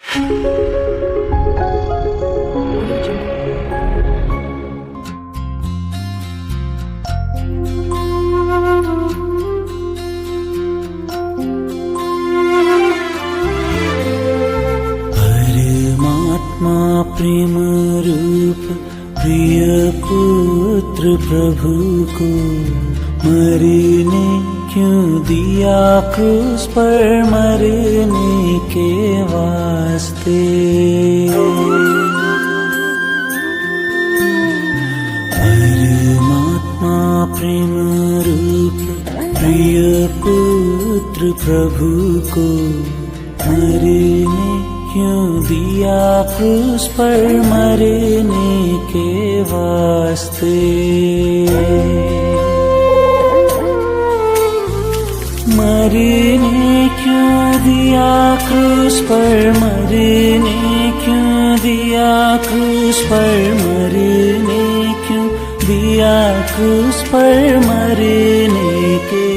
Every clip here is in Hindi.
परमात्मा प्रेम रूप प्रिय पुत्र प्रभु को मरने क्यों दिया क्रूस पर मरने के वास्ते। परमात्मा प्रेम रूप प्रिय पुत्र प्रभु को मरने क्यों दिया क्रूस पर मरने के वास्ते। मरने क्यों दिया क्रूस पर मरने क्यों दिया क्रूस पर मरने क्यों दिया क्रूस पर मरने के।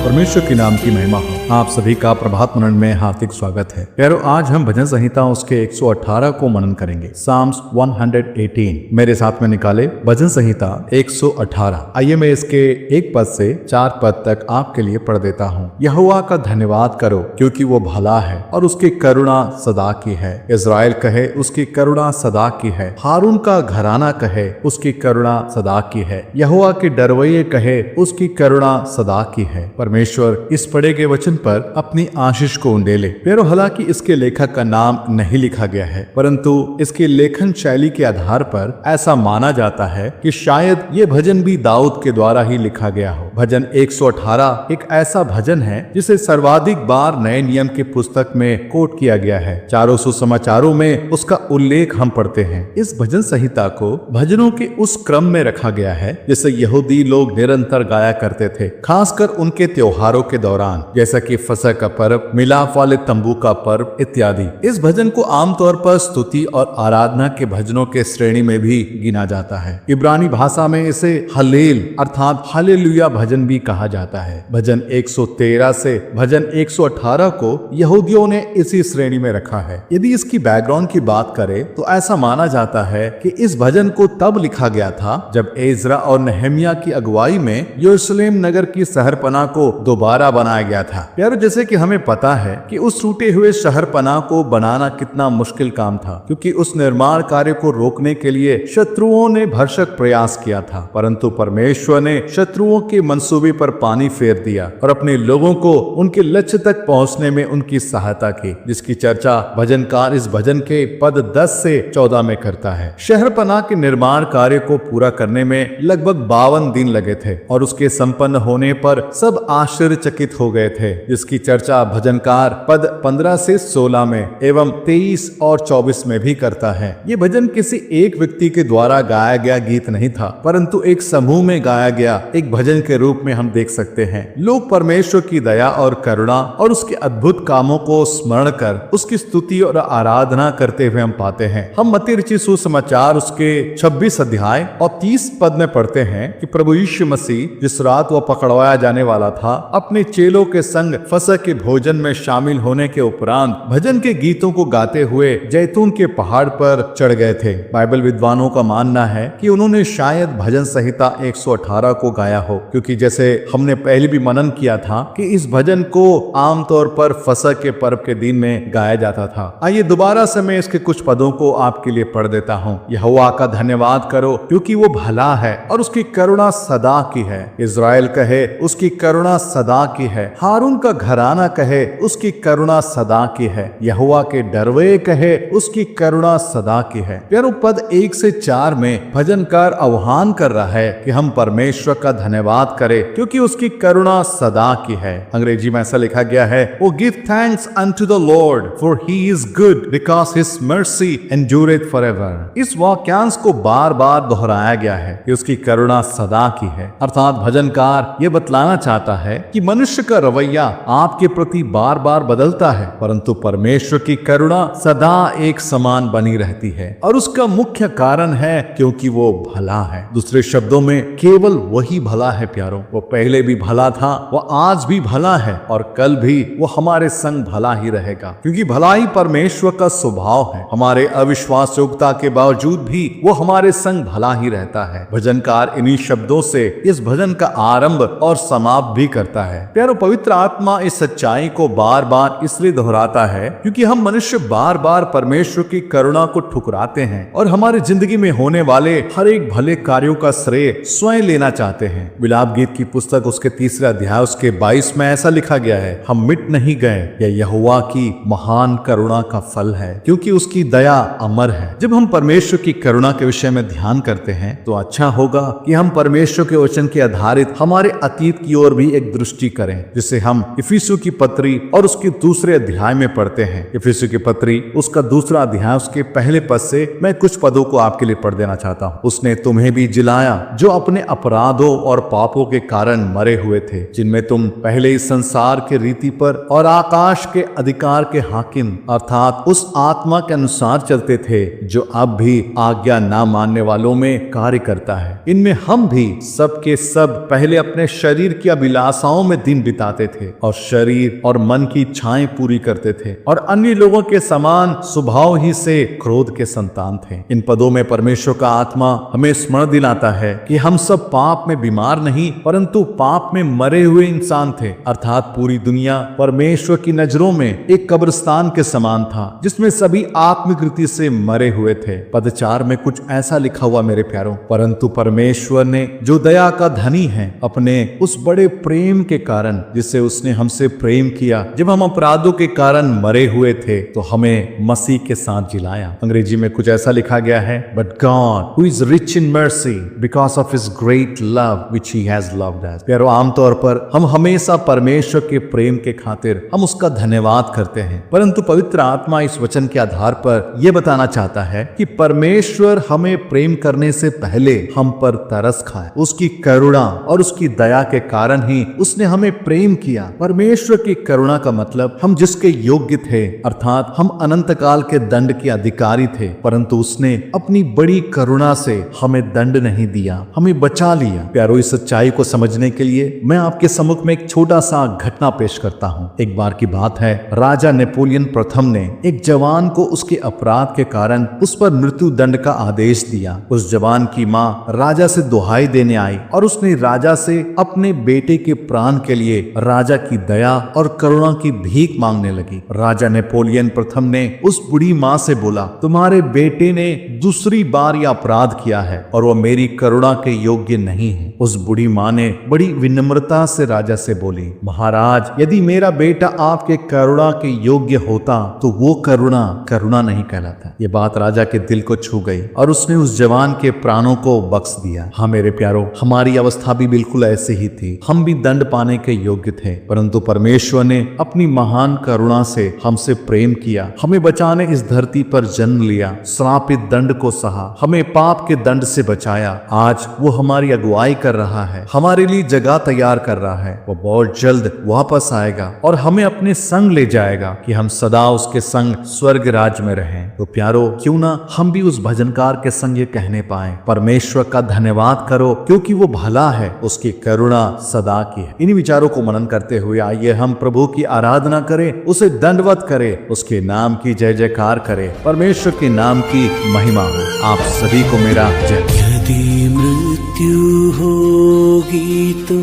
परमेश्वर के नाम की महिमा हो। आप सभी का प्रभात मनन में हार्दिक स्वागत है। प्यारो, आज हम भजन संहिता उसके 118 को मनन करेंगे। साम्स 118 मेरे साथ में निकाले। भजन संहिता 118। आइए मैं इसके 1 पद से 4 पद तक आपके लिए पढ़ देता हूँ। यहोवा का धन्यवाद करो क्योंकि वो भला है और उसकी करुणा सदा की है। इस्राएल कहे उसकी करुणा सदा की है। हारून का घराना कहे उसकी करुणा सदा की है। यहोवा के डरवैये कहे उसकी करुणा सदा की है। परमेश्वर इस पढ़े गए वचन पर अपनी आशीष को उंडेले। प्यारो, हालांकि इसके लेखक का नाम नहीं लिखा गया है, परंतु इसके लेखन शैली के आधार पर ऐसा माना जाता है कि शायद ये भजन भी दाऊद के द्वारा ही लिखा गया हो। भजन 118 एक ऐसा भजन है जिसे सर्वाधिक बार नए नियम की पुस्तक में कोट किया गया है। चारों सुसमाचारों में उसका उल्लेख हम पढ़ते हैं। इस भजन संहिता को भजनों के उस क्रम में रखा गया है जिसे यहूदी लोग निरंतर गाया करते थे, खासकर उनके त्योहारों के दौरान, जैसा कि फसह का पर्व, मिलाप वाले तंबू का पर्व इत्यादि। इस भजन को आमतौर पर स्तुति और आराधना के भजनों के श्रेणी में भी गिना जाता है। इब्रानी भाषा में इसे हलेल अर्थात हालेलुया भजन भी कहा जाता है। भजन 113 से भजन 118 को यहूदियों ने इसी श्रेणी में रखा है। यदि इसकी बैकग्राउंड की बात करें तो ऐसा माना जाता है कि इस भजन को तब लिखा गया था जब एजरा और नेहमिया की अगुवाई में यरूशलेम नगर की शहरपनाह को दोबारा बनाया गया था। प्यारो, जैसे कि हमें पता है कि उस टूटे हुए शहरपनाह को बनाना कितना मुश्किल काम था, क्योंकि उस निर्माण कार्य को रोकने के लिए शत्रुओं ने भरसक प्रयास किया था, परंतु परमेश्वर ने शत्रुओं के मंसूबे पर पानी फेर दिया और अपने लोगों को उनके लक्ष्य तक पहुंचने में उनकी सहायता की, जिसकी चर्चा भजनकार इस भजन के पद 10 से 14 में करता है। शहरपनाह के निर्माण कार्य को पूरा करने में लगभग 52 दिन लगे थे और उसके संपन्न होने पर सब आश्चर्यचकित हो गए थे, जिसकी चर्चा भजनकार पद 15 से 16 में एवं 23 और 24 में भी करता है। ये भजन किसी एक व्यक्ति के द्वारा गाया गया गीत नहीं था, परंतु एक समूह में गाया गया एक भजन के रूप में हम देख सकते हैं। लोग परमेश्वर की दया और करुणा और उसके अद्भुत कामों को स्मरण कर उसकी स्तुति और आराधना करते हुए हम पाते हैं। हम मत्ती रचित सुसमाचार उसके 26 अध्याय और 30 पद में पढ़ते हैं कि प्रभु यीशु मसीह जिस रात वह पकड़वाया जाने वाला था, अपने चेलों के संग फसह के भोजन में शामिल होने के उपरांत भजन के गीतों को गाते हुए जैतून के पहाड़ पर चढ़ गए थे। बाइबल विद्वानों का मानना है कि उन्होंने शायद भजन संहिता 118 को गाया हो, क्योंकि जैसे हमने पहले भी मनन किया था कि इस भजन को आमतौर पर फसह के पर्व के दिन में गाया जाता था। आइए दोबारा से मैं इसके कुछ पदों को आपके लिए पढ़ देता हूँ। यहोवा का धन्यवाद करो क्योंकि वो भला है और उसकी करुणा सदा की है। इस्राएल कहे उसकी करुणा सदा की है। हारून का घराना कहे उसकी करुणा सदा की है। यहोवा के डरवे कहे उसकी करुणा सदा की है। प्यारो, पद 1 से 4 में भजनकार आह्वान कर रहा है कि हम परमेश्वर का धन्यवाद करें क्योंकि उसकी करुणा सदा की है। अंग्रेजी में ऐसा लिखा गया है, O give thanks unto the Lord for he is good because his mercy endureth forever. इस वाक्यांश को बार बार दोहराया गया है कि उसकी करुणा सदा की है, अर्थात भजनकार ये बतलाना चाहता है कि मनुष्य का रवैया आपके प्रति बार बार बदलता है, परंतु परमेश्वर की करुणा सदा एक समान बनी रहती है। और उसका मुख्य कारण है क्योंकि वो भला है। दूसरे शब्दों में केवल वही भला है प्यारों। वो पहले भी भला था, वो आज भी भला है और कल भी वो हमारे संग भला ही रहेगा, क्योंकि भलाई परमेश्वर का स्वभाव है। हमारे अविश्वास योग्यता के बावजूद भी वो हमारे संग भला ही रहता है। भजनकार इन्हीं शब्दों से इस भजन का आरंभ और समाप्त भी करता है। प्यारों, पवित्र आत्मा इस सच्चाई को बार बार इसलिए दोहराता है क्योंकि हम मनुष्य बार बार परमेश्वर की करुणा को ठुकराते हैं और हमारी जिंदगी में होने वाले हर एक भले कार्यों का श्रेय स्वयं लेना चाहते हैं। विलाप गीत की पुस्तक उसके 3 अध्याय उसके 22 में ऐसा लिखा गया है, हम मिट नहीं गए, यह यहोवा की महान करुणा का फल है, क्योंकि उसकी दया अमर है। जब हम परमेश्वर की करुणा के विषय में ध्यान करते हैं तो अच्छा होगा कि हम परमेश्वर के वचन के आधारित हमारे अतीत की ओर भी एक दृष्टि करें, जिसे हम इफिसियों की पत्री और उसके 2 अध्याय में पढ़ते हैं। इफिसियों की पत्री उसका 2 अध्याय उसके पहले पद से मैं कुछ पदों को आपके लिए पढ़ देना चाहता हूँ। उसने तुम्हें भी जिलाया जो अपने अपराधों और पापों के कारण मरे हुए थे, जिनमें तुम पहले इस संसार के रीति पर और आकाश के अधिकार के हाकिम अर्थात उस आत्मा के अनुसार चलते थे जो अब भी आज्ञा ना मानने वालों में कार्य करता है। इनमें हम भी सब के सब पहले अपने शरीर की अभिलाषाओं में दिन बिताते थे और शरीर और मन की इच्छाएं पूरी करते थे और अन्य लोगों के समान स्वभाव ही से क्रोध के संतान थे। इन पदों में परमेश्वर का आत्मा हमें स्मरण दिलाता है कि हम सब पाप में बीमार नहीं परंतु पाप में मरे हुए इंसान थे, अर्थात पूरी दुनिया परमेश्वर की नजरों में एक कब्रिस्तान के समान था जिसमें सभी आत्मिक रीति से मरे हुए थे। पद 4 में कुछ ऐसा लिखा हुआ मेरे प्यारों, परंतु परमेश्वर ने जो दया का धनी है अपने उस बड़े प्रेम के कारण जिससे उसने हमसे प्रेम किया, जब हम अपराधों के कारण मरे हुए थे तो हमें मसीह के साथ जिलाया। अंग्रेजी में कुछ ऐसा लिखा गया है, but God who is rich in mercy because of his great love which he has loved us. प्यारों, आमतौर पर हम हमेशा परमेश्वर के प्रेम के खातिर हम उसका धन्यवाद करते हैं, परंतु पवित्र आत्मा इस वचन के आधार पर यह बताना चाहता है कि परमेश्वर हमें प्रेम करने से पहले हम पर तरस खाए। उसकी करुणा और उसकी दया के कारण ही उसने हमें प्रेम किया। परमेश्वर की करुणा का मतलब हम जिसके योग्य थे, अर्थात हम अनंत काल के दंड के अधिकारी थे, परंतु उसने अपनी बड़ी करुणा से हमें दंड नहीं दिया, हमें बचा लिया। प्यारो, इस सच्चाई को समझने के लिए मैं आपके सम्मुख में एक छोटा सा घटना पेश करता हूँ। एक बार की बात है, राजा नेपोलियन प्रथम ने एक जवान को उसके अपराध के कारण उस पर मृत्यु दंड का आदेश दिया। उस जवान की माँ राजा से दुहाई देने आई और उसने राजा से अपने बेटे के प्राण के लिए राजा की दया और करुणा की भीख मांगने लगी। राजा नेपोलियन प्रथम ने उस बुढ़ी माँ से बोला, तुम्हारे बेटे ने दूसरी बार यह अपराध किया है और वह मेरी करुणा के योग्य नहीं है। उस बुढ़ी माँ ने बड़ी विनम्रता से राजा से बोली, महाराज, यदि मेरा बेटा आपके करुणा के योग्य होता तो वो करुणा करुणा नहीं कहलाता। ये बात राजा के दिल को छू गई और उसने उस जवान के प्राणों को बख्श दिया। हाँ मेरे प्यारो, हमारी अवस्था भी बिल्कुल ऐसे ही थी। हम भी दंड पाने के योग्य थे, परंतु परमेश्वर ने अपनी महान करुणा से हमसे प्रेम किया, हमें बचाने इस धरती पर जन्म लिया, श्रापित दंड को सहा, हमें पाप के दंड से बचाया। आज वो हमारी अगुवाई कर रहा है, हमारे लिए जगह तैयार कर रहा है। वो बहुत जल्द वापस आएगा और हमें अपने संग ले जाएगा कि हम सदा उसके संग स्वर्ग राज्य में रहें। तो प्यारो, क्यों ना हम भी उस भजनकार के संग ये कहने पाए, परमेश्वर का धन्यवाद करो क्योंकि वो भला है, उसकी करुणा सदा की है। इन विचारों को मनन करते हुए आइए हम प्रभु की आराधना करें, उसे दंडवत करें, उसके नाम की जय जयकार करें, परमेश्वर के नाम की महिमा हो। आप सभी को मेरा जय। यदि मृत्यु होगी तो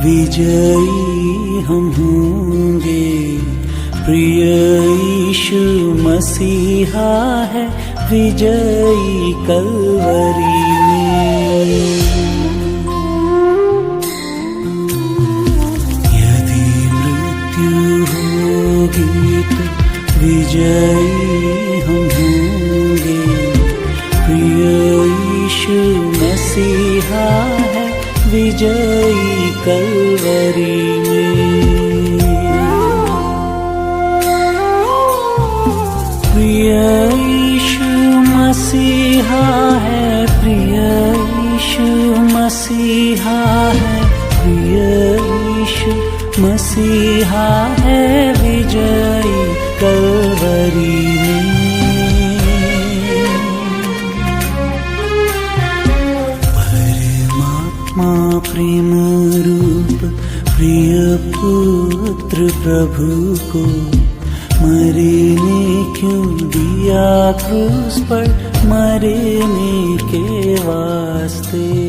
विजयी हम होंगे, प्रिय यीशु मसीहा है विजयी कलवरी में। यदि मृत्यु होगी तो विजयी हम होंगे, प्रिय यीशु मसीहा है विजयी कलवरी में। प्रिय यीशु मसीहा है, प्रिय यीशु मसीहा है, प्रिय यीशु मसीहा है विजयी कलवरी में। परमात्मा प्रेम रूप प्रिय पुत्र प्रभु को मरने क्यों दिया क्रूस पर मरने के वास्ते।